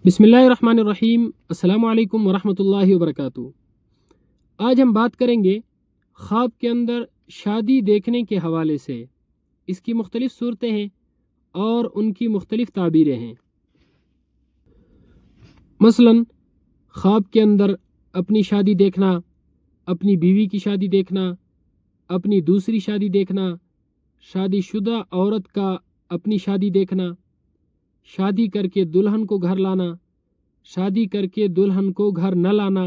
बिस्मिल्लाहिर्रहमानिर्रहीम। अस्सलाम वालेकुम वरहमतुल्लाहि वबरकातुहू। आज हम बात करेंगे ख्वाब के अंदर शादी देखने के हवाले से। इसकी मुख्तलिफ़ सूरतें हैं और उनकी मुख्तलिफ़ ताबीरें हैं। मसलन ख्वाब के अंदर अपनी शादी देखना, अपनी बीवी की शादी देखना, अपनी दूसरी शादी देखना, शादीशुदा औरत का अपनी शादी देखना, शादी करके दुल्हन को घर लाना, शादी करके दुल्हन को घर न लाना,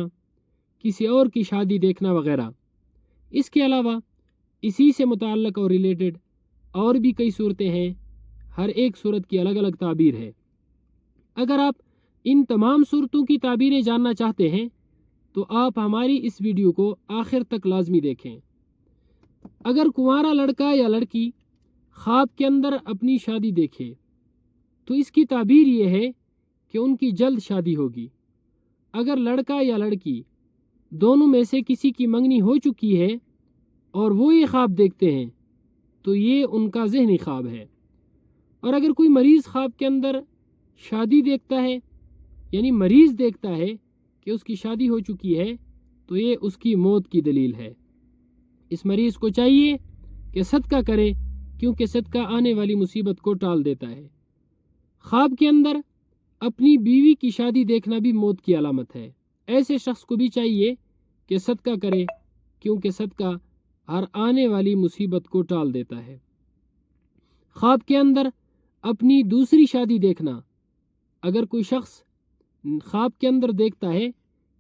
किसी और की शादी देखना वगैरह। इसके अलावा इसी से मुताल्लिक़ और रिलेटेड और भी कई सूरतें हैं। हर एक सूरत की अलग अलग ताबीर है। अगर आप इन तमाम सूरतों की ताबीरें जानना चाहते हैं तो आप हमारी इस वीडियो को आखिर तक लाजमी देखें। अगर कुंवारा लड़का या लड़की ख्वाब के अंदर अपनी शादी देखे तो इसकी ताबीर ये है कि उनकी जल्द शादी होगी। अगर लड़का या लड़की दोनों में से किसी की मंगनी हो चुकी है और वो ये ख्वाब देखते हैं तो ये उनका ज़हनी ख्वाब है। और अगर कोई मरीज़ ख्वाब के अंदर शादी देखता है, यानी मरीज़ देखता है कि उसकी शादी हो चुकी है, तो ये उसकी मौत की दलील है। इस मरीज़ को चाहिए कि सदका करे, क्योंकि सदका आने वाली मुसीबत को टाल देता है। ख्वाब के अंदर अपनी बीवी की शादी देखना भी मौत की अलामत है। ऐसे शख्स को भी चाहिए कि सदका करे, क्योंकि सदका हर आने वाली मुसीबत को टाल देता है। ख्वाब के अंदर अपनी दूसरी शादी देखना, अगर कोई शख्स ख्वाब के अंदर देखता है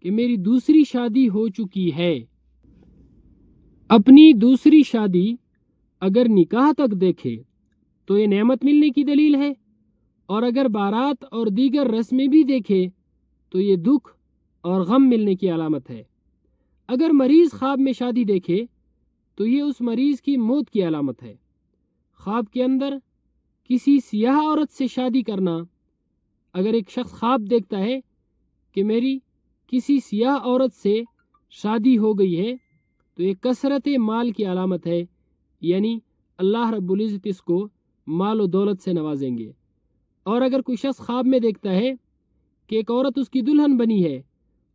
कि मेरी दूसरी शादी हो चुकी है, अपनी दूसरी शादी अगर निकाह तक देखे तो ये नेमत मिलने की दलील है, और अगर बारात और दीगर रस्में भी देखे तो ये दुख और गम मिलने की अलामत है। अगर मरीज़ ख्वाब में शादी देखे तो ये उस मरीज़ की मौत की अलामत है। ख्वाब के अंदर किसी सियाह औरत से शादी करना, अगर एक शख्स ख्वाब देखता है कि मेरी किसी सियाह औरत से शादी हो गई है तो ये कसरत माल की अलामत है, यानी अल्लाह रब्बुल इज़्ज़त इसको माल और दौलत से नवाजेंगे। और अगर कोई शख्स ख्वाब में देखता है कि एक औरत उसकी दुल्हन बनी है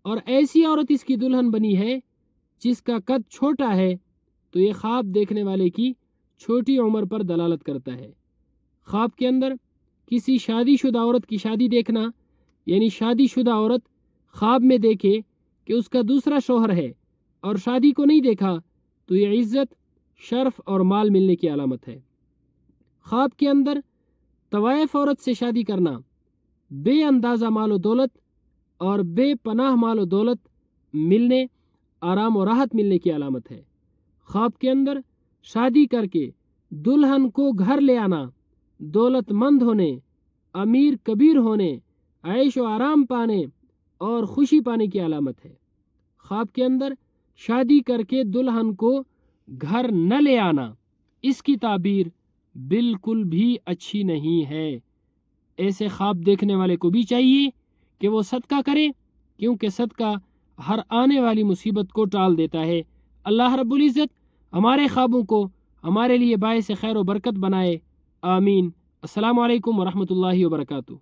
और ऐसी औरत इसकी दुल्हन बनी है जिसका कद छोटा है, तो ये ख्वाब देखने वाले की छोटी उम्र पर दलालत करता है। ख्वाब के अंदर किसी शादीशुदा औरत की शादी देखना, यानी शादीशुदा औरत ख्वाब में देखे कि उसका दूसरा शौहर है और शादी को नहीं देखा, तो ये इज़्ज़त, शर्फ और माल मिलने की अलामत है। ख्वाब के अंदर तवाइफ औरत से शादी करना बे अंदाज़ा माल और दौलत और बेपनाह माल और दौलत मिलने, आराम और राहत मिलने की अलामत है। ख्वाब के अंदर शादी करके दुल्हन को घर ले आना दौलतमंद होने, अमीर कबीर होने, ऐश व आराम पाने और खुशी पाने की अलामत है। ख्वाब के अंदर शादी करके दुल्हन को घर न ले आना, इसकी ताबीर बिल्कुल भी अच्छी नहीं है। ऐसे ख्वाब देखने वाले को भी चाहिए कि वो सदका करे, क्योंकि सदका हर आने वाली मुसीबत को टाल देता है। अल्लाह रब्बुल इज़्ज़त हमारे ख्वाबों को हमारे लिए बाइस खैर व बरकत बनाए। आमीन। अस्सलामु अलैकुम वरहमतुल्लाहि वबरकातुहू।